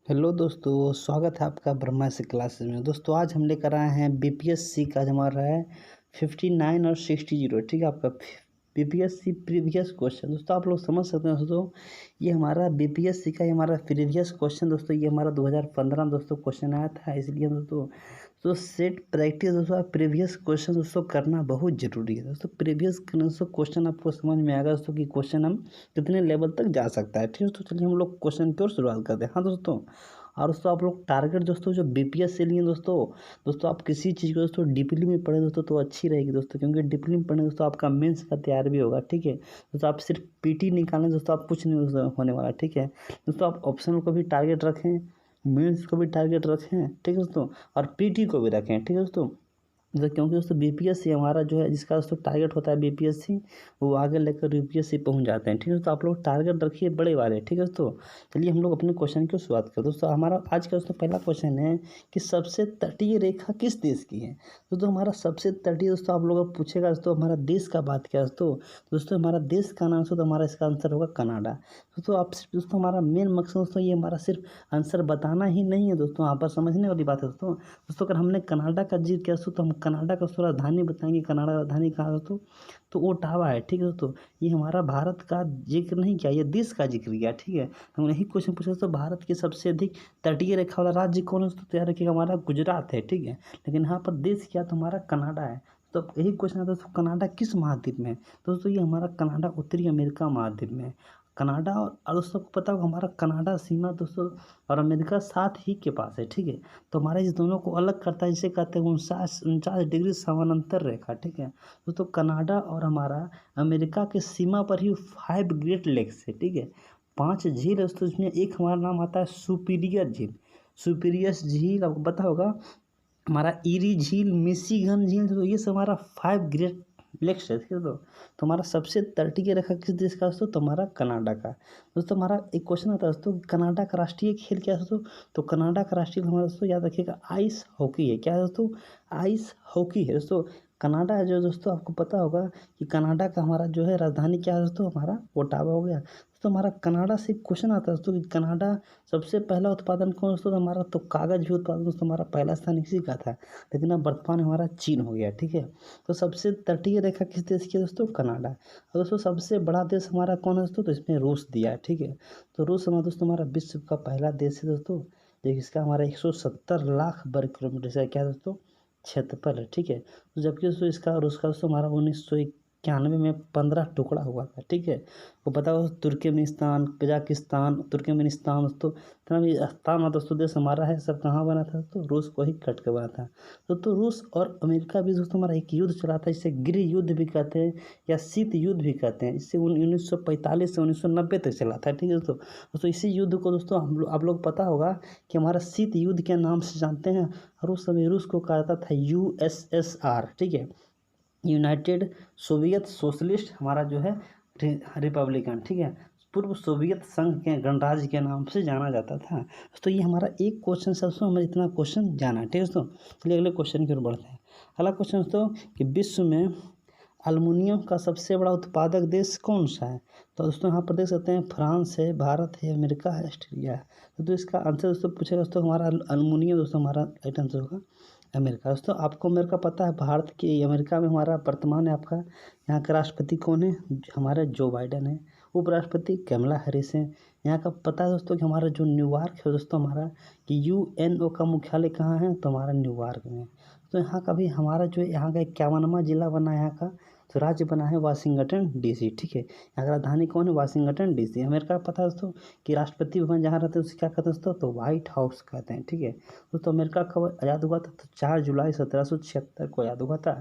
Hello दोस्तों, स्वागत है आपका ब्रह्मास्त्र क्लासेस में। दोस्तों आज हम लेकर आए हैं बीपीएससी का, हमारा है 59 और 60। ठीक है, आपका बीपीएससी प्रीवियस क्वेश्चन। दोस्तों आप लोग समझ सकते हैं दोस्तों, ये हमारा बीपीएससी का हमारा प्रीवियस क्वेश्चन दोस्तों, ये हमारा 2015 दोस्तों क्वेश्चन आया था। इसलिए दोस्तों तो सेट प्रैक्टिस दोस्तों प्रीवियस क्वेश्चन दोस्तों करना बहुत ज़रूरी है। दोस्तों प्रीवियस क्वेश्चन आपको समझ में आएगा दोस्तों कि क्वेश्चन हम कितने लेवल तक जा सकता है। ठीक है दोस्तों, चलिए हम लोग क्वेश्चन की ओर शुरुआत करते हैं। हाँ दोस्तों, और दोस्तों आप लोग टारगेट दोस्तों जो बीपीएस से लिए दोस्तों आप किसी चीज़ को दोस्तों डीपली में पढ़े दोस्तों तो अच्छी रहेगी दोस्तों, क्योंकि डीपली में पढ़े दोस्तों आपका मेंस का तैयार भी होगा। ठीक है दोस्तों, आप सिर्फ पीटी निकालें दोस्तों, आप कुछ नहीं दोस्तों होने वाला। ठीक है दोस्तों, आप ऑप्शनल को भी टारगेट रखें, मेंस को भी टारगेट रखें। ठीक है दोस्तों, और पीटी को भी रखें। ठीक है दोस्तों, क्योंकि दोस्तों बीपीएससी हमारा जो है जिसका दोस्तों टारगेट होता है बीपीएससी, वो आगे लेकर यूपीएससी पहुंच जाते हैं। ठीक है दोस्तों, आप लोग टारगेट रखिए बड़े वाले। ठीक है दोस्तों, चलिए हम लोग अपने क्वेश्चन की शुरुआत करें। दोस्तों हमारा आज का दोस्तों पहला क्वेश्चन है कि सबसे तटीय रेखा किस देश की है। दोस्तों हमारा सबसे तटीय दोस्तों आप लोग पूछेगा दोस्तों हमारा देश का बात किया दोस्तों हमारा देश का नाम तो हमारा इसका आंसर होगा कनाडा। दोस्तों आप दोस्तों हमारा मेन मकसद दोस्तों ये हमारा सिर्फ आंसर बताना ही नहीं है दोस्तों, यहाँ पर समझने वाली बात है दोस्तों अगर हमने कनाडा का जिक्र किया तो हम कनाडा का राजधानी बताएंगे। कनाडा राजधानी कहाँ दोस्तों, तो ओटावा है। ठीक है दोस्तों, ये हमारा भारत का जिक्र नहीं किया, ये देश का जिक्र किया। ठीक है, हमने यही क्वेश्चन पूछा तो भारत की सबसे अधिक तटीय रेखा वाला राज्य कौन है दोस्तों, तो याद रखिएगा हमारा गुजरात है। ठीक है, लेकिन यहाँ पर देश क्या तो हमारा कनाडा है। तो यही क्वेश्चन है दोस्तों, कनाडा किस महाद्वीप में है। दोस्तों ये हमारा कनाडा उत्तरी अमेरिका महाद्वीप में है। कनाडा और दोस्तों को पता होगा हमारा कनाडा सीमा दोस्तों और अमेरिका साथ ही के पास है। ठीक है, तो हमारे इस दोनों को अलग करता है, जिसे कहते हैं 49 डिग्री समानांतर रेखा। ठीक है दोस्तों, कनाडा और हमारा अमेरिका के सीमा पर ही 5 ग्रेट लेक्स है। ठीक है, 5 झील है दोस्तों, इसमें एक हमारा नाम आता है सुपीरियर झील। सुपीरियस झील आपको पता होगा, हमारा ईरी झील, मिशिगन झील, तो ये सब हमारा 5 ग्रेट लेक्स है। ठीक है तो हमारा सबसे तटीय रेखा किस देश का दोस्तों, तो हमारा कनाडा का। दोस्तों हमारा एक क्वेश्चन आता है दोस्तों, कनाडा का राष्ट्रीय खेल क्या है दोस्तों, तो कनाडा का राष्ट्रीय हमारा दोस्तों याद रखिएगा आइस हॉकी है। क्या है दोस्तों, आइस हॉकी है दोस्तों। कनाडा है जो दोस्तों आपको पता होगा कि कनाडा का हमारा जो है राजधानी क्या है दोस्तों, हमारा ओटावा हो गया। तो हमारा कनाडा से क्वेश्चन आता है दोस्तों कि कनाडा सबसे पहला उत्पादन कौन दोस्तों, तो हमारा तो कागज़ भी उत्पादन दोस्तों हमारा पहला स्थान इसी का था, लेकिन अब वर्तमान में हमारा चीन हो गया। ठीक है, तो सबसे तटीय रेखा किस देश की है दोस्तों, कनाडा। और दोस्तों सबसे बड़ा देश हमारा कौन है दोस्तों, तो इसमें रूस दिया है। ठीक है, तो रूस हमारा दोस्तों हमारा विश्व का पहला देश है दोस्तों, देखिए इसका हमारा 170 लाख वर्ग किलोमीटर से क्या है दोस्तों, क्षेत्रफल है। ठीक है, तो जबकि दोस्तों इसका रूस का दोस्तों हमारा 1991 में 15 टुकड़ा हुआ था। ठीक है, वो पता हो तुर्कमेनिस्तान, कजाकिस्तान, तुर्कमेनिस्तान दोस्तों इतना भी स्थान दोस्तों देश हमारा है, सब कहाँ बना था तो रूस को ही कट के बना था। तो रूस और अमेरिका भी दोस्तों हमारा एक युद्ध चला था, जिसे गृह युद्ध भी कहते हैं या शीत युद्ध भी कहते हैं। इससे 1945 से 1990 तक चला था। ठीक है दोस्तों इसी युद्ध को दोस्तों आप लोग पता होगा कि हमारा शीत युद्ध के नाम से जानते हैं, और उस समय रूस को कहा जाता था USSR। ठीक है, यूनाइटेड सोवियत सोशलिस्ट हमारा जो है रिपब्लिकन। ठीक है, पूर्व सोवियत संघ के गणराज्य के नाम से जाना जाता था। तो ये हमारा एक क्वेश्चन से दोस्तों हमें इतना क्वेश्चन जाना है। ठीक है दोस्तों, चलिए अगले क्वेश्चन की ओर बढ़ते हैं। अगला क्वेश्चन दोस्तों कि विश्व में एल्युमिनियम का सबसे बड़ा उत्पादक देश कौन सा है। तो दोस्तों यहाँ पर देख सकते हैं फ्रांस है, भारत है, अमेरिका है, ऑस्ट्रेलिया है। तो इसका आंसर दोस्तों पूछेगा दोस्तों हमारा एल्युमिनियम दोस्तों हमारा राइट आंसर होगा अमेरिका। दोस्तों आपको अमेरिका पता है, भारत के अमेरिका में हमारा वर्तमान है आपका यहाँ का राष्ट्रपति कौन है, हमारे जो बाइडेन है। उपराष्ट्रपति कमला हैरिस है। यहाँ का पता है दोस्तों कि हमारा जो न्यूयॉर्क है दोस्तों हमारा कि UNO का मुख्यालय कहाँ है, तो हमारा न्यूयॉर्क में। तो यहाँ का भी हमारा जो यहाँ का 51वां जिला बना है, यहाँ का तो राज्य बना है वाशिंगटन DC। ठीक है, यहाँ का राजधानी कौन है, वाशिंगटन DC। अमेरिका का पता है दोस्तों कि राष्ट्रपति भवन जहाँ रहते हैं उसे क्या कहते हैं दोस्तों, तो व्हाइट हाउस कहते हैं। ठीक है दोस्तों, अमेरिका कब आज़ाद हुआ था, तो 4 जुलाई 1776 को आज़ाद हुआ था।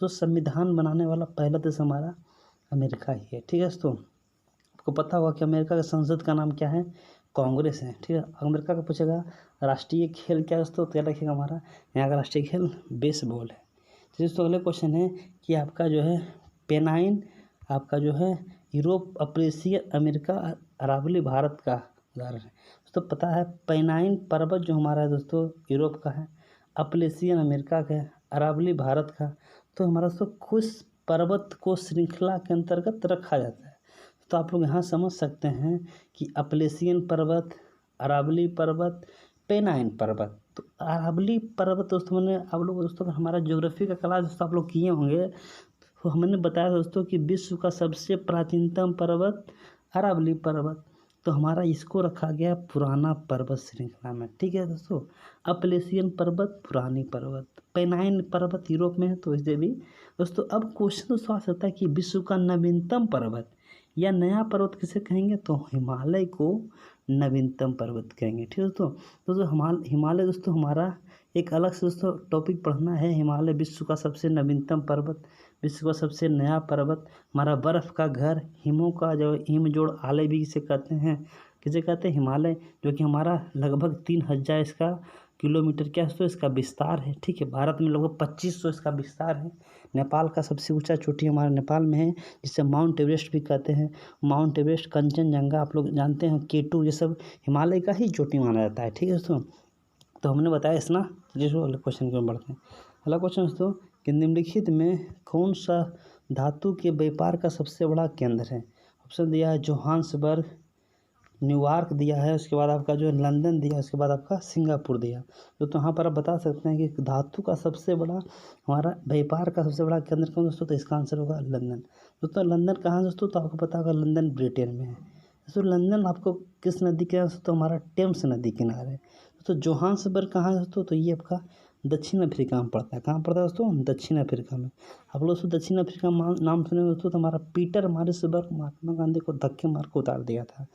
तो संविधान बनाने वाला पहला देश हमारा अमेरिका ही है। ठीक है दोस्तों, आपको पता होगा कि अमेरिका के संसद का नाम क्या है, कांग्रेस है। ठीक है, अमेरिका का पूछेगा राष्ट्रीय खेल क्या है दोस्तों, तो याद रखिएगा हमारा यहाँ का राष्ट्रीय खेल बेसबॉल है। तो दोस्तों अगले क्वेश्चन है कि आपका जो है पेनाइन आपका जो है Europe, Africa, America, Aravalli Bharat का उदाहरण है। दोस्तों पता है पेनाइन पर्वत जो हमारा है दोस्तों यूरोप का है, अप्लेसियन अमेरिका का है, अरावली भारत का। तो हमारा दोस्तों कुछ पर्वत को श्रृंखला के अंतर्गत रखा जाता है। तो आप लोग यहाँ समझ सकते हैं कि अप्लेसियन पर्वत, अरावली पर्वत, पेनाइन पर्वत। तो अरावली पर्वत दोस्तों मैंने आप लोग दोस्तों का हमारा ज्योग्राफी का क्लास दोस्तों आप लोग किए होंगे, तो हमने बताया दोस्तों कि विश्व का सबसे प्राचीनतम पर्वत अरावली पर्वत। तो हमारा इसको रखा गया पुराना पर्वत श्रृंखला में, ठीक है दोस्तों। अपलेशियन पर्वत पुरानी पर्वत, पेनाइन पर्वत यूरोप में है, तो इसे भी दोस्तों। अब क्वेश्चन दोस्तों आ सकता है कि विश्व का नवीनतम पर्वत या नया पर्वत किसे कहेंगे, तो हिमालय को नवीनतम पर्वत कहेंगे, ठीक है दोस्तों। हिमालय दोस्तों हमारा एक अलग से दोस्तों टॉपिक पढ़ना है। हिमालय विश्व का सबसे नवीनतम पर्वत, विश्व का सबसे नया पर्वत, हमारा बर्फ़ का घर, हिमों का जो हिमजोड़ आलय भी इसे कहते हैं, किसे कहते हैं हिमालय, जो कि हमारा लगभग 3000 इसका किलोमीटर क्या है तो इसका विस्तार है, ठीक है। भारत में लगभग 2500 इसका विस्तार है। नेपाल का सबसे ऊंचा चोटी हमारा नेपाल में है, जिसे माउंट एवरेस्ट भी कहते हैं। माउंट एवरेस्ट, कंचनजंगा आप लोग जानते हैं, K2 ये सब हिमालय का ही चोटी माना जाता है, ठीक है दोस्तों। तो हमने बताया इस ना, जिसको अगले क्वेश्चन की ओर बढ़ते हैं। अगला क्वेश्चन दोस्तों कि निम्नलिखित में कौन सा धातु के व्यापार का सबसे बड़ा केंद्र है। ऑप्शन दिया है जोहान्सबर्ग, न्यूयॉर्क दिया है, उसके बाद आपका जो लंदन दिया, उसके बाद आपका सिंगापुर दिया। तो यहाँ पर आप बता सकते हैं कि धातु का सबसे बड़ा हमारा व्यापार का सबसे बड़ा केंद्र कौन दोस्तों, तो इसका आंसर होगा लंदन। दोस्तों लंदन कहाँ दोस्तों, तो आपको पता होगा लंदन ब्रिटेन में है दोस्तों। लंदन आपको किस नदी के किनारे, तो हमारा टेम्स नदी किनारे। दोस्तों जोहान्सबर्ग कहाँ है दोस्तों, तो ये आपका दक्षिण अफ्रीका में पड़ता है। कहाँ पड़ता है दोस्तों, दक्षिण अफ्रीका में। आप लोग दोस्तों दक्षिण अफ्रीका नाम सुने दोस्तों, तो हमारा पीटर मारिसबर्ग महात्मा गांधी को धक्के मार को उतार दिया था।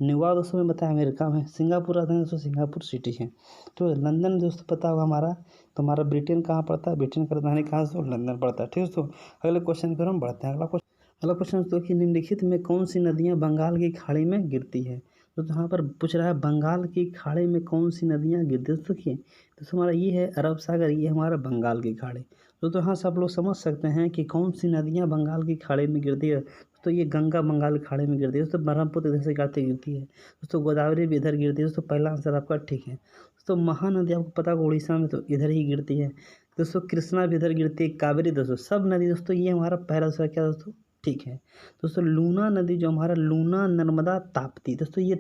न्यूयॉर्क दोस्तों में बताया अमेरिका में। सिंगापुर आते हैं दोस्तों, सिंगापुर सिटी है। तो लंदन दोस्तों पता होगा हमारा, तो हमारा ब्रिटेन कहाँ पड़ता है, ब्रिटेन का राजधानी कहाँ से, लंदन पड़ता है, ठीक है दोस्तों। अगले क्वेश्चन पर हम बढ़ते हैं। अगला क्वेश्चन दोस्तों कि निम्नलिखित में कौन सी नदियाँ बंगाल की खाड़ी में गिरती है। तो यहाँ पर पूछ रहा है बंगाल की खाड़ी में कौन सी नदियाँ गिरती है। देखिए तो हमारा ये है अरब सागर, ये हमारा बंगाल की खाड़ी। तो यहाँ से आप लोग समझ सकते हैं कि कौन सी नदियाँ बंगाल की खाड़ी में गिरती है। तो ये गंगा बंगाल की खाड़ी में गिरती है दोस्तों, ब्रह्मपुत्र इधर से गिरती है दोस्तों, गोदावरी भी इधर गिरती है दोस्तों। पहला आंसर आपका ठीक है दोस्तों। महानदी आपको पता होगा उड़ीसा में, तो इधर ही गिरती है दोस्तों। कृष्णा भी इधर गिरती है, कावेरी दोस्तों, सब नदी दोस्तों ये हमारा पहला आंसर क्या दोस्तों, ठीक है दोस्तों। लूना नदी जो हमारा लूना, नर्मदा, ताप्ती दोस्तों, ये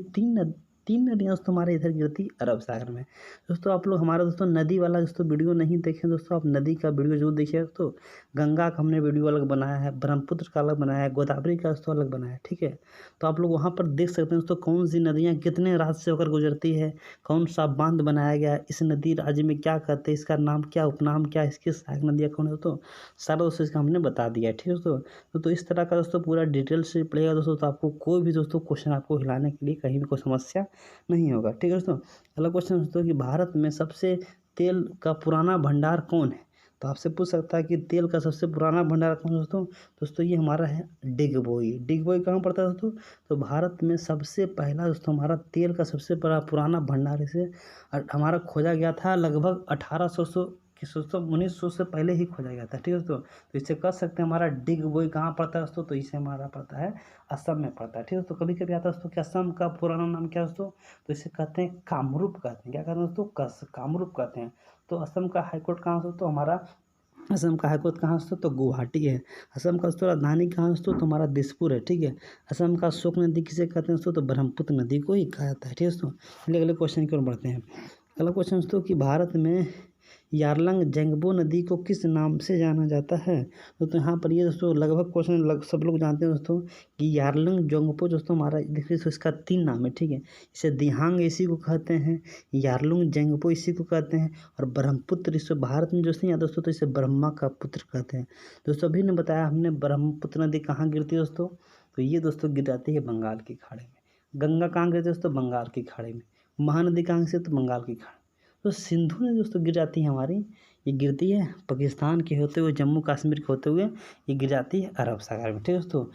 तीन नदियाँ दोस्तों हमारे इधर गिरती अरब सागर में। दोस्तों आप लोग हमारा दोस्तों नदी वाला दोस्तों वीडियो नहीं देखें दोस्तों, आप नदी का वीडियो जरूर देखिए दोस्तों। गंगा का हमने वीडियो अलग बनाया है, ब्रह्मपुत्र का अलग बनाया है, गोदावरी का दोस्तों अलग बनाया है, ठीक है। तो आप लोग वहाँ पर देख सकते हैं दोस्तों कौन सी नदियाँ कितने राज्य से होकर गुजरती है, कौन सा बांध बनाया गया है, इस नदी राज्य में क्या कहते हैं, इसका नाम क्या, उपनाम क्या, इसकी सहायक नदियाँ कौन है दोस्तों, सारा दोस्तों इसका हमने बता दिया है, ठीक है दोस्तों। तो इस तरह का दोस्तों पूरा डिटेल से पढ़ेगा दोस्तों, तो आपको कोई भी दोस्तों क्वेश्चन आपको हिलाने के लिए कहीं भी कोई समस्या नहीं होगा, ठीक है दोस्तों। अगला क्वेश्चन दोस्तों कि भारत में सबसे तेल का पुराना भंडार कौन है। तो आपसे पूछ सकता है कि तेल का सबसे पुराना भंडार कौन है दोस्तों ये हमारा है डिगबोई। डिगबोई कहाँ पड़ता है दोस्तों, तो भारत में सबसे पहला दोस्तों हमारा तेल का सबसे बड़ा पुराना भंडार इसे हमारा खोजा गया था लगभग 1900 से पहले ही खोजा गया था, ठीक है दोस्तों। तो इसे कह सकते हैं हमारा डिगबोई कहाँ पड़ता है दोस्तों, तो इसे हमारा पड़ता है असम में पड़ता है, ठीक है दोस्तों। कभी कभी आता है दोस्तों कि असम का पुराना नाम क्या है दोस्तों, तो इसे कहते हैं कामरूप कहते हैं, क्या कहते हैं दोस्तों, कामरूप कहते हैं। तो असम का हाईकोर्ट कहाँ से, तो हमारा असम का हाईकोर्ट कहाँ से, तो गुवाहाटी है। असम का दोस्तों राजधानी कहाँ से, तो हमारा दिसपुर है, ठीक है। असम का शोक नदी किसे कहते हैं दोस्तों, तो ब्रह्मपुत्र नदी को ही कहा जाता है, ठीक है दोस्तों। अगले क्वेश्चन की ओर बढ़ते हैं। अगला क्वेश्चन दोस्तों कि भारत में यारलंग जेंगबो नदी को किस नाम से जाना जाता है। तो यहाँ पर ये दोस्तों लगभग क्वेश्चन सब लोग जानते हैं दोस्तों कि यारलंग जोंगपो दोस्तों हमारा देखिए इसका 3 नाम है, ठीक है। इसे दिहांग इसी को कहते हैं, यारलुंग जेंगपो इसी को कहते हैं, और ब्रह्मपुत्र इसे भारत में दोस्तों या दोस्तों तो इसे ब्रह्मा का पुत्र कहते हैं दोस्तों। अभी ने बताया हमने ब्रह्मपुत्र नदी कहाँ गिरती है दोस्तों, तो ये दोस्तों गिर जाती है बंगाल की खाड़ी में। गंगा कहाँ गिरती है दोस्तों, बंगाल की खाड़ी में। महानदी कहाँ से, तो बंगाल की खाड़ी। तो सिंधु नदी दोस्तों गिर जाती है हमारी, ये गिरती है पाकिस्तान के होते हुए, जम्मू कश्मीर के होते हुए ये गिर जाती है अरब सागर में, ठीक है दोस्तों।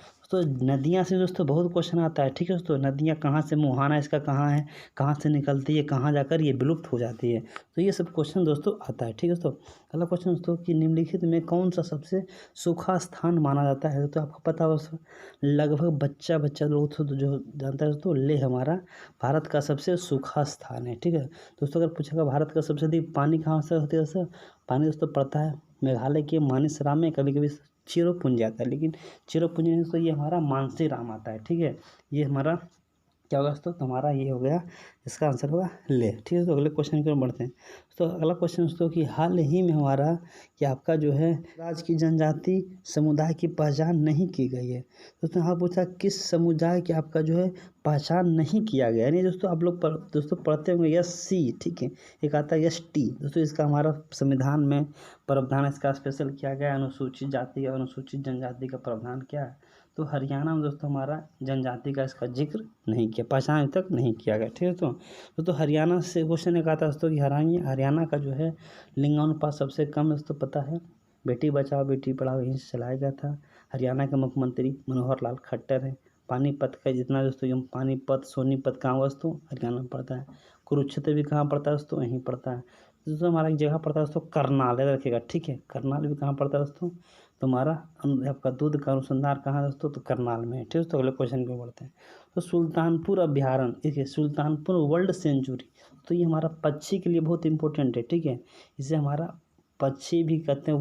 नदियाँ से दोस्तों बहुत क्वेश्चन आता है, ठीक है दोस्तों। नदियाँ कहाँ से, मुहाना इसका कहाँ है, कहाँ से निकलती है, कहाँ जाकर ये विलुप्त हो जाती है, तो ये सब क्वेश्चन दोस्तों आता है, ठीक है दोस्तों। अगला क्वेश्चन दोस्तों कि निम्नलिखित में कौन सा सबसे सूखा स्थान माना जाता है। तो आपको पता हो लगभग बच्चा लोग तो जो जानता है दोस्तों, लेह हमारा भारत का सबसे सूखा स्थान है, ठीक है दोस्तों। अगर पूछेगा भारत का सबसे अधिक पानी कहाँ से होती है दोस्तों, पानी दोस्तों पड़ता है मेघालय के मानसराम में, कभी कभी चिरोपुंजी आता है, लेकिन चिरोपुंजी तो ये हमारा मानसीराम आता है, ठीक है। ये हमारा क्या होगा दोस्तों, तुम्हारा ये हो गया, इसका आंसर होगा ले। ठीक है, तो अगले क्वेश्चन की ओर बढ़ते हैं। तो अगला क्वेश्चन दोस्तों कि हाल ही में हमारा कि आपका जो है राज्य की जनजाति समुदाय की पहचान नहीं की गई है। दोस्तों यहाँ पूछा किस समुदाय की आपका जो है पहचान नहीं किया गया, यानी दोस्तों आप लोग दोस्तों पढ़ते होंगे SC, ठीक है, एक आता है ST। दोस्तों इसका हमारा संविधान में प्रावधान इसका स्पेशल किया गया, अनुसूचित जाति और अनुसूचित जनजाति का प्रावधान क्या है। तो हरियाणा में दोस्तों हमारा जनजाति का इसका जिक्र नहीं किया, पहचान तक नहीं किया गया। ठीक है, तो हरियाणा से क्वेश्चन एक आता है दोस्तों कि हरियाणा का जो है लिंगानुपात सबसे कम दोस्तों पता है, बेटी बचाओ बेटी पढ़ाओ यहीं से चलाया गया था। हरियाणा के मुख्यमंत्री मनोहर लाल खट्टर हैं। पानीपत का जितना दोस्तों ये पानीपत सोनीपत कहाँ दोस्तों हरियाणा में पड़ता है। कुरुक्षेत्र भी कहाँ पड़ता है दोस्तों, यहीं पड़ता है। दोस्तों हमारा एक जगह पड़ता है दोस्तों करनाल, याद रखिएगा, ठीक है, करनाल भी कहाँ पड़ता है दोस्तों, तुम्हारा आपका दूध का अनुसंधान कहाँ है दोस्तों, तो करनाल में। ठीक है, तो अगले क्वेश्चन को बढ़ते हैं। तो सुल्तानपुर अभ्यारण्य, देखिए सुल्तानपुर वर्ल्ड सेंचुरी, तो ये हमारा पक्षी के लिए बहुत इंपॉर्टेंट है। ठीक है, इसे हमारा पक्षी भी कहते हैं,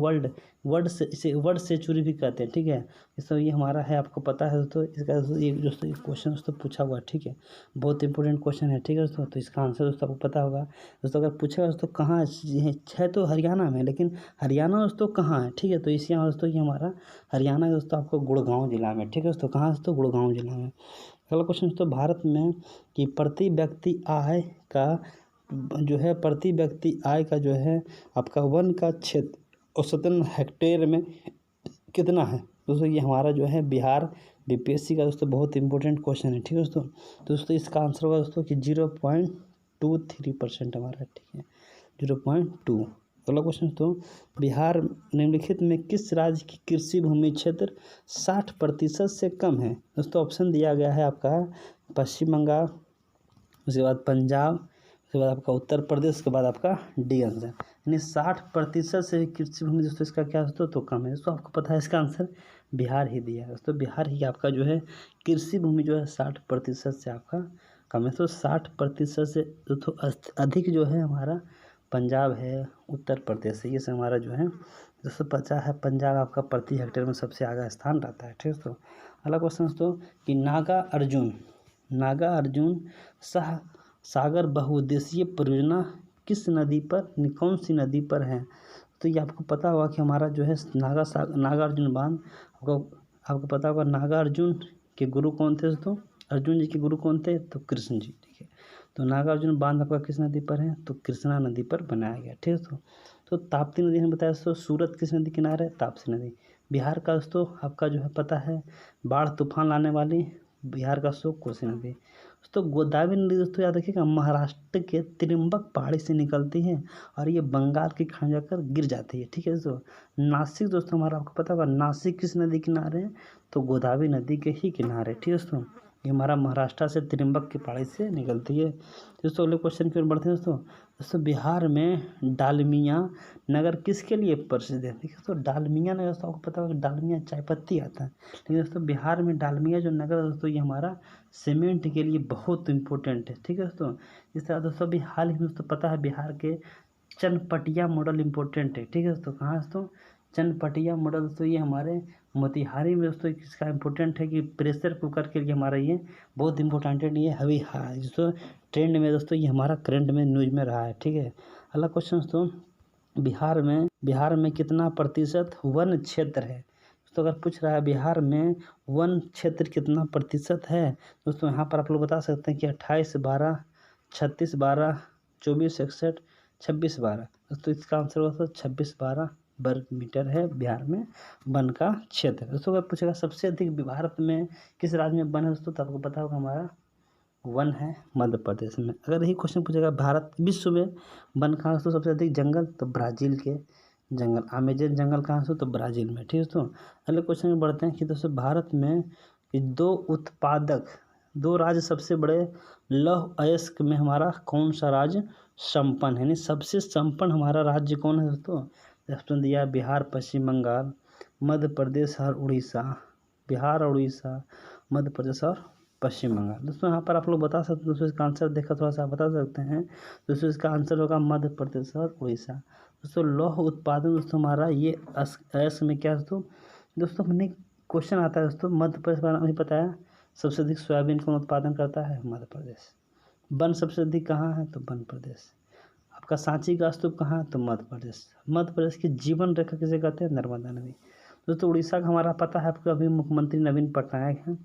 वर्ल्ड से इसे वर्ल्ड सेंचुरी भी कहते हैं। ठीक है, इसको ये हमारा है, आपको पता है दोस्तों, इसका ये दोस्तों क्वेश्चन दोस्तों पूछा हुआ है। ठीक है, बहुत इंपॉर्टेंट क्वेश्चन है। ठीक है दोस्तों, तो इसका आंसर दोस्तों आपको पता होगा। दोस्तों अगर पूछेगा दोस्तों कहाँ है तो हरियाणा में, लेकिन हरियाणा दोस्तों कहाँ है, ठीक है, तो इसी दोस्तों ये हमारा हरियाणा दोस्तों आपको गुड़गांव जिला में। ठीक है दोस्तों, कहाँ दोस्तों, गुड़गांव जिला में। अगला क्वेश्चन दोस्तों भारत में कि प्रति व्यक्ति आय का जो है प्रति व्यक्ति आय का जो है आपका वन का क्षेत्र औसतन हेक्टेयर में कितना है। दोस्तों ये हमारा जो है बिहार BPSC का दोस्तों बहुत इंपॉर्टेंट क्वेश्चन है। ठीक है दोस्तों इसका आंसर होगा दोस्तों कि 0.23% हमारा, ठीक है, 0.2। अगला क्वेश्चन दोस्तों बिहार निम्नलिखित में किस राज्य की कृषि भूमि क्षेत्र 60% से कम है। दोस्तों ऑप्शन दिया गया है आपका पश्चिम बंगाल, उसके बाद पंजाब, उसके बाद आपका उत्तर प्रदेश, उसके बाद आपका डी आंसर, यानी 60% से कृषि भूमि दोस्तों इसका क्या दोस्तों तो कम है। दोस्तों आपको पता है इसका आंसर बिहार ही दिया है। दोस्तों बिहार ही आपका जो है कृषि भूमि जो है 60% से आपका कम है। तो 60% से दोस्तों अधिक जो है हमारा पंजाब है, उत्तर प्रदेश है, ये सब हमारा जो है दोस्तों पता है पंजाब आपका प्रति हेक्टेयर में सबसे आगे स्थान रहता है। ठीक है दोस्तों, अगला क्वेश्चन दोस्तों कि नागा अर्जुन सागर बहुउद्देशीय परियोजना किस नदी पर, कौन सी नदी पर है। तो ये आपको पता होगा कि हमारा जो है नागार्जुन बांध, आपको पता होगा नागार्जुन के गुरु कौन थे दोस्तों, अर्जुन जी के गुरु कौन थे, तो कृष्ण जी। ठीक है, तो नागार्जुन बांध आपका किस नदी पर है, तो कृष्णा नदी पर बनाया गया। ठीक है तो ताप्ती नदी ने बताया दोस्तों, सूरत किस नदी किनारे है, ताप्ती नदी। बिहार का दोस्तों आपका जो है पता है बाढ़ तूफान लाने वाली बिहार का दोस्तों कोसी नदी। दोस्तों गोदावरी नदी दोस्तों याद रखिएगा महाराष्ट्र के त्रिम्बक पहाड़ी से निकलती है और ये बंगाल की खान जाकर गिर जाती है। ठीक है दोस्तों, नासिक दोस्तों हमारा आपको पता होगा नासिक किस नदी किनारे है, तो गोदावरी नदी के ही किनारे। ठीक है दोस्तों, ये हमारा महाराष्ट्र से त्रिम्बक की पहाड़ी से निकलती है। दोस्तों अगले क्वेश्चन की ओर बढ़ते हैं। दोस्तों बिहार में डालमिया नगर किसके लिए प्रसिद्ध है। देखिए दोस्तों डालमिया नगर दोस्तों आपको पता होगा कि डालमिया चाय पत्ती आता है, लेकिन दोस्तों बिहार में डालमिया जो नगर है दोस्तों ये हमारा सीमेंट के लिए बहुत इंपॉर्टेंट है। ठीक है दोस्तों, इस तरह दोस्तों अभी हाल ही में दोस्तों पता है बिहार के चनपटिया मॉडल इंपॉर्टेंट है। ठीक है दोस्तों, कहाँ दोस्तों चनपटिया मॉडल दोस्तों ये हमारे मोतिहारी में दोस्तों किसका इंपॉर्टेंट है कि प्रेशर कुकर के लिए हमारा ये बहुत इंपॉर्टेंट है। ये अभी दोस्तों ट्रेंड में दोस्तों ये हमारा करंट में न्यूज में रहा है। ठीक है, अगला क्वेश्चन दोस्तों बिहार में कितना प्रतिशत वन क्षेत्र है। दोस्तों अगर पूछ रहा है बिहार में वन क्षेत्र कितना प्रतिशत है, दोस्तों यहाँ पर आप लोग बता सकते हैं कि 28/12, 36/12, 24/61, 26/12। दोस्तों इसका आंसर होगा 26/12 वर्ग मीटर है बिहार में वन का क्षेत्र। दोस्तों अगर पूछेगा सबसे अधिक भारत में किस राज्य में वन है दोस्तों, तो आपको पता होगा हमारा वन है मध्य प्रदेश में। अगर यही क्वेश्चन पूछेगा भारत विश्व में वन कहाँ दोस्तों सबसे अधिक जंगल, तो ब्राज़ील के जंगल अमेजन जंगल कहाँ से, तो ब्राज़ील में। ठीक है दोस्तों, अगले क्वेश्चन में बढ़ते हैं कि दोस्तों भारत में दो राज्य सबसे बड़े लौह अयस्क में हमारा कौन सा राज्य संपन्न है, यानी सबसे संपन्न हमारा राज्य कौन है दोस्तों। ऑप्शन दिया बिहार, पश्चिम बंगाल, मध्य प्रदेश और उड़ीसा। बिहार और उड़ीसा, मध्य प्रदेश और पश्चिम बंगाल। दोस्तों यहाँ पर आप लोग बता सकते हैं, दोस्तों इसका आंसर देखा थोड़ा सा बता सकते हैं। दोस्तों इसका आंसर होगा मध्य प्रदेश और उड़ीसा। दोस्तों लौह उत्पादन दोस्तों हमारा ये अयस्क में क्या दोस्तों हमने क्वेश्चन आता है दोस्तों मध्य प्रदेश में हमें पता है सबसे अधिक सोयाबीन का उत्पादन करता है? मध्य प्रदेश। वन सबसे अधिक कहाँ है? तो वन प्रदेश। आपका सांची का स्तूप कहाँ है? तो मध्य प्रदेश। मध्य प्रदेश की जीवन रेखा किसे कहते हैं? नर्मदा नदी। दोस्तों उड़ीसा का हमारा पता है आपको, अभी मुख्यमंत्री नवीन पटनायक हैं।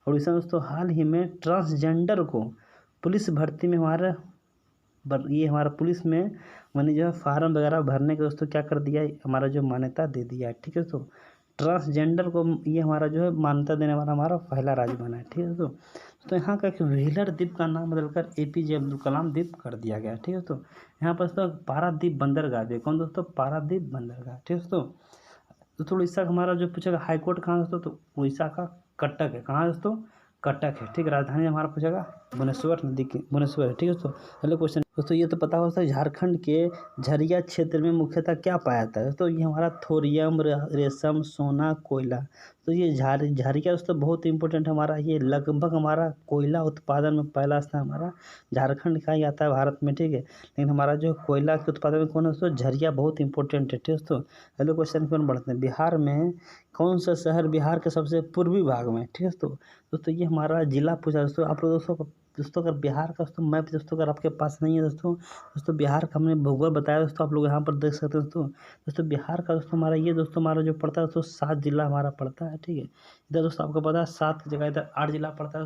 उड़ीसा में दोस्तों हाल ही में ट्रांसजेंडर को पुलिस भर्ती में हमारा पुलिस में मैंने जो है फार्म वगैरह भरने के दोस्तों क्या कर दिया है, हमारा जो मान्यता दे दिया है। ठीक है दोस्तों, ट्रांसजेंडर को ये हमारा जो है मान्यता देने वाला हमारा पहला राज्य बना है। ठीक है दोस्तों, तो यहाँ का एक व्हीलर द्वीप का नाम बदलकर APJ अब्दुल कलाम द्वीप कर दिया गया। ठीक है दोस्तों, यहाँ पर दोस्तों पारादीप बंदरगाह भी। कौन दोस्तों? पारादीप बंदरगाह। ठीक है दोस्तों उड़ीसा का हमारा जो पूछेगा हाईकोर्ट कहाँ दोस्तों? तो उड़ीसा का कटक है। कहाँ दोस्तों? कटक है। ठीक है, राजधानी हमारा पूछेगा भुवनेश्वर नदी की भुवनेश्वर है। ठीक है दोस्तों, अगले क्वेश्चन दोस्तों ये तो पता होता है झारखंड के झरिया क्षेत्र में मुख्यतः क्या पाया जाता है? दोस्तों ये हमारा थोरियम, रेशम, सोना, कोयला। तो ये झरिया दोस्तों बहुत इंपॉर्टेंट हमारा, ये लगभग हमारा कोयला उत्पादन में पहला स्थान हमारा झारखंड का ही आता है भारत में। ठीक है, लेकिन हमारा जो कोयला के उत्पादन में कौन है दोस्तों? झरिया बहुत इंपॉर्टेंट है। ठीक है दोस्तों, अगले क्वेश्चन की ओर बढ़ते हैं। बिहार में कौन सा शहर बिहार के सबसे पूर्वी भाग में? ठीक है दोस्तों ये हमारा जिला पूछा दोस्तों। आप लोग दोस्तों अगर बिहार का दोस्तों मैप दोस्तों अगर आपके पास नहीं है दोस्तों बिहार का हमने भूगोल बताया दोस्तों, आप लोग यहाँ पर देख सकते हैं दोस्तों बिहार का दोस्तों हमारा ये दोस्तों हमारा जो पड़ता है दोस्तों 7 जिला हमारा पड़ता है। ठीक है, इधर दोस्तों आपको पता है 7 की जगह इधर 8 जिला पड़ता है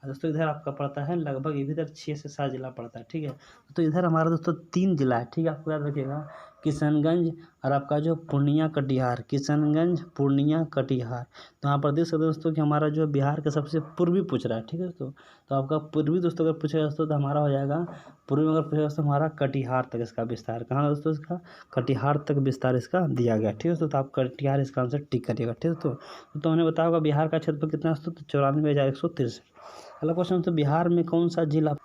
दोस्तों इधर आपका पड़ता है लगभग इधर 6 से 7 जिला पड़ता है। ठीक है, तो इधर हमारा दोस्तों 3 जिला है। ठीक है, आपको याद रखिएगा किशनगंज और आपका जो पूर्णिया कटिहार, किशनगंज पूर्णिया कटिहार। तो यहाँ पर देख सकते हैं दोस्तों कि हमारा जो बिहार का सबसे पूर्वी पूछ रहा है। ठीक है दोस्तों, तो आपका पूर्वी दोस्तों अगर पूछेगा दोस्तों तो हमारा हो जाएगा पूर्वी में अगर पूछेगा दोस्तों हमारा कटिहार तक इसका विस्तार। कहाँ दोस्तों? इसका कटिहार तक विस्तार इसका दिया गया। ठीक है दोस्तों, तो आप कटिहार इसका आंसर टिक करिएगा। ठीक है दोस्तों, तो हमने बताया होगा बिहार का क्षेत्रफल कितना दोस्तों? तो 94,163। अगला क्वेश्चन दोस्तों बिहार में कौन सा जिला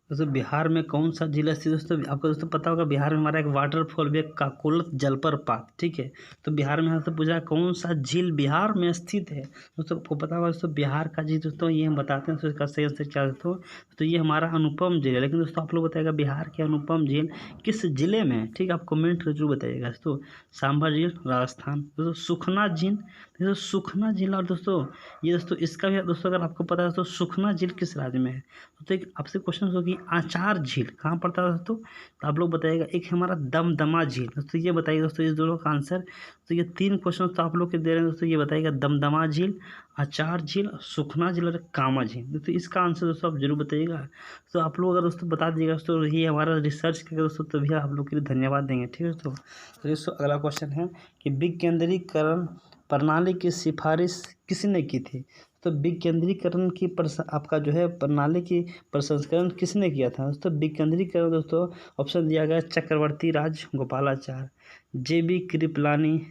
दोस्तों बिहार में कौन सा जिला स्थित दोस्तों? आपको दोस्तों पता होगा बिहार में हमारा एक वाटरफॉल भी है काकोलत जलप्रपात। ठीक है, तो बिहार में यहाँ से पूछा कौन सा झील बिहार में स्थित है? दोस्तों आपको पता होगा दोस्तों बिहार का झील दोस्तों ये हम बताते हैं इसका सही आंसर क्या दोस्तों? तो ये हमारा अनुपम झील है। लेकिन दोस्तों आप लोग बताइएगा बिहार के अनुपम झील किस जिले में है? ठीक है, आप कमेंट कर जरूर बताइएगा दोस्तों। सांभर झील राजस्थान। दोस्तों सुखना झील, दोस्तों सुखना झील और दोस्तों ये दोस्तों इसका भी दोस्तों अगर आपको पता है दोस्तों सुखना झील किस राज्य में है? तो एक आपसे क्वेश्चन होगी आचार झील कहाँ पड़ता है दोस्तों? तो आप लोग बताइएगा। एक हमारा दमदमा झील दोस्तों ये बताइए दोस्तों इस दोनों का आंसर। तो ये 3 क्वेश्चन तो आप लोग के दे रहे हैं दोस्तों, ये बताइएगा दमदमा झील, आचार झील, सुखना झील और कामा झील। दोस्तों इसका आंसर दोस्तों आप जरूर बताइएगा। तो आप लोग अगर दोस्तों बता दीजिएगा दोस्तों ये हमारा रिसर्च करके दोस्तों तो भी आप लोग के लिए धन्यवाद देंगे। ठीक है दोस्तों, तो दोस्तों अगला क्वेश्चन है कि विकेंद्रीकरण प्रणाली की सिफारिश किसने की थी? तो विकेंद्रीकरण की आपका जो है प्रणाली की प्रसंस्करण किसने किया था दोस्तों? विकेंद्रीकरण दोस्तों ऑप्शन दिया गया चक्रवर्ती गोपालाचार्य, JB कृपलानी,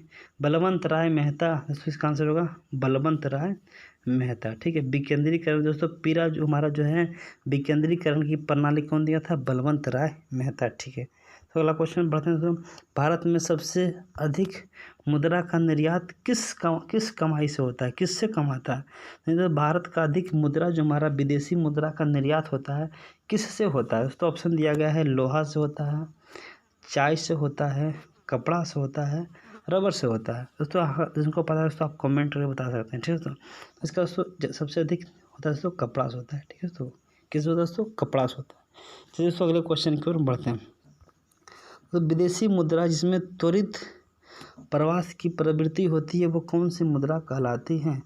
बलवंत राय मेहता। इसका आंसर होगा बलवंत राय मेहता। ठीक है, विकेंद्रीकरण दोस्तों पीरा जो हमारा जो है विकेंद्रीकरण की प्रणाली कौन दिया था? बलवंत राय मेहता। ठीक है, तो अगला क्वेश्चन बढ़ते हैं दोस्तों। भारत में सबसे अधिक मुद्रा का निर्यात किस कमाई से होता है? किससे कमाता है? तो भारत का अधिक मुद्रा जो हमारा विदेशी मुद्रा का निर्यात होता है किससे होता है? दोस्तों ऑप्शन दिया गया है लोहा से होता है, चाय से होता है, कपड़ा से होता है, रबर से होता है। दोस्तों जिनको पता है दोस्तों आप कमेंट करके बता सकते हैं। ठीक है दोस्तों, इसका दोस्तों सबसे अधिक होता है दोस्तों कपड़ा से होता है। ठीक है दोस्तों, किस होता है दोस्तों? कपड़ा से होता है। चलिए दोस्तों अगले क्वेश्चन की ओर बढ़ते हैं। तो विदेशी मुद्रा जिसमें त्वरित प्रवास की प्रवृत्ति होती है वो कौन सी मुद्रा कहलाती है?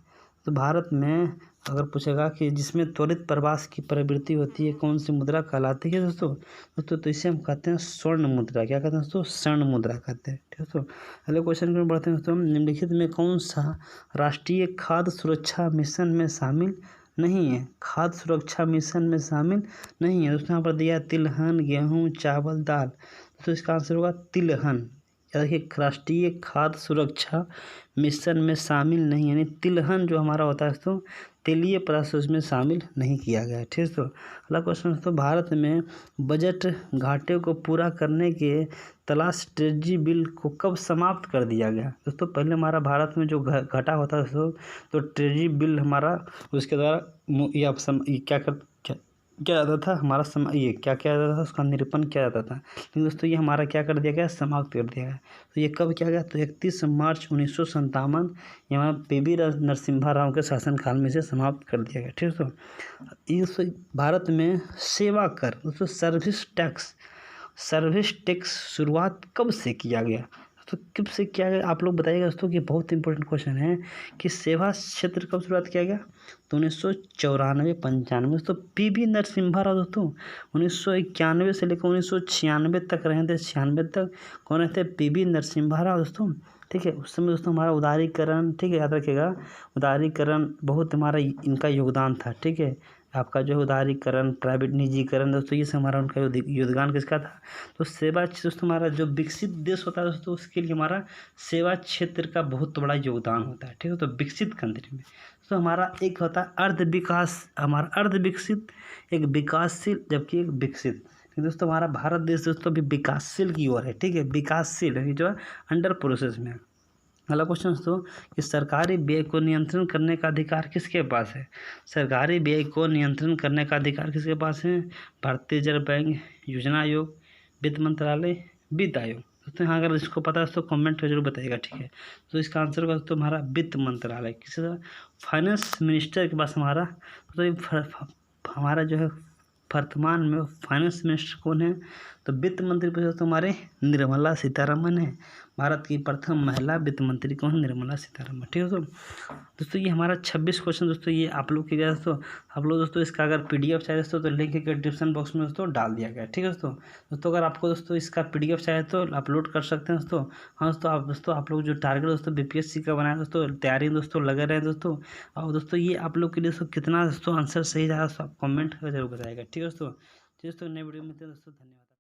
तो भारत में अगर पूछेगा कि जिसमें त्वरित प्रवास की प्रवृत्ति होती है कौन सी मुद्रा कहलाती है दोस्तों तो इसे हम कहते हैं स्वर्ण मुद्रा। क्या कहते हैं दोस्तों? स्वर्ण मुद्रा कहते हैं। ठीक है दोस्तों, अगले क्वेश्चन में बढ़ते हैं दोस्तों। निम्नलिखित में कौन सा राष्ट्रीय खाद्य सुरक्षा मिशन में शामिल नहीं है? खाद्य सुरक्षा मिशन में शामिल नहीं है दोस्तों। यहाँ पर दिया तिलहन, गेहूँ, चावल, दाल। तो इसका आंसर होगा तिलहन। देखिए राष्ट्रीय खाद्य सुरक्षा मिशन में शामिल नहीं, यानी तिलहन जो हमारा होता है तो तेलीय पदार्थ उसमें शामिल नहीं किया गया है। ठीक है, तो अगला क्वेश्चन दोस्तों भारत में बजट घाटे को पूरा करने के तलाश ट्रेजरी बिल को कब समाप्त कर दिया गया? दोस्तों पहले हमारा भारत में जो घाटा होता है दोस्तों तो ट्रेजरी बिल हमारा उसके द्वारा क्या क्या जाता था हमारा ये क्या किया जाता था, उसका निरूपण किया जाता था। लेकिन दोस्तों ये हमारा क्या कर दिया गया, समाप्त कर दिया गया। तो ये कब किया गया, तो 31 मार्च 1957 यहाँ पी.वी. नरसिम्हा राव के शासनकाल में इसे समाप्त कर दिया गया। ठीक है दोस्तों, ये भारत में सेवा कर दोस्तों सर्विस टैक्स शुरुआत कब से किया गया, तो कब से किया गया आप लोग बताइएगा दोस्तों। कि बहुत इंपॉर्टेंट क्वेश्चन है कि सेवा क्षेत्र कब शुरुआत किया गया, तो 1994-95। तो पी.वी. नरसिम्हा राव दोस्तों 1991 से लेकर 1996 तक रहे थे। 96 तक कौन रहे थे, पी.वी. नरसिम्हा राव दोस्तों। ठीक है, उस समय दोस्तों हमारा उदारीकरण, ठीक है याद रखिएगा, उदारीकरण बहुत हमारा इनका योगदान था। ठीक है, आपका जो है उदारीकरण, प्राइवेट निजीकरण दोस्तों, ये सब हमारा उनका योगदान किसका था। तो सेवा दोस्तों हमारा जो विकसित देश होता है दोस्तों, उसके लिए हमारा सेवा क्षेत्र का बहुत बड़ा योगदान होता है। ठीक है, तो विकसित कंट्री में तो हमारा एक होता है अर्ध विकास, हमारा अर्ध विकसित, एक विकासशील, जबकि एक विकसित। दोस्तों हमारा भारत देश दोस्तों अभी विकासशील की ओर है। ठीक है, विकासशील है जो है अंडर प्रोसेस में। अगला क्वेश्चन दोस्तों कि सरकारी व्यय को नियंत्रण करने का अधिकार किसके पास है। सरकारी व्यय को नियंत्रण करने का अधिकार किसके पास है, भारतीय रिजर्व बैंक, योजना आयोग, वित्त मंत्रालय, वित्त आयोग। दोस्तों यहाँ अगर इसको पता है तो कमेंट में जरूर बताइएगा। ठीक है, तो इसका आंसर होगा दोस्तों हमारा वित्त मंत्रालय। किसका, फाइनेंस मिनिस्टर के पास हमारा, तो हमारा जो है वर्तमान में फाइनेंस मिनिस्टर कौन है, तो वित्त मंत्री दोस्तों हमारे निर्मला सीतारमन है। भारत की प्रथम महिला वित्त मंत्री कौन है, निर्मला सीतारमन। ठीक है दोस्तों ये हमारा 26 क्वेश्चन दोस्तों ये आप लोग के लिए दोस्तों, आप लोग दोस्तों इसका अगर PDF चाहिए दोस्तों तो लिंक के डिस्क्रिप्शन बॉक्स में दोस्तों डाल दिया गया। ठीक है दोस्तों अगर आपको दोस्तों इसका PDF चाहिए तो अपलोड कर सकते हैं दोस्तों। हाँ दोस्तों आप लोग जो टारगेट दोस्तों BPSC का बनाए दोस्तों, तैयारी दोस्तों लगे रहे दोस्तों। और दोस्तों ये आप लोग के लिए दोस्तों कितना दोस्तों आंसर सही रहा दोस्तों आप कमेंट कर जरूर बताइएगा। ठीक है दोस्तों नए वीडियो में मिलते हैं दोस्तों, धन्यवाद।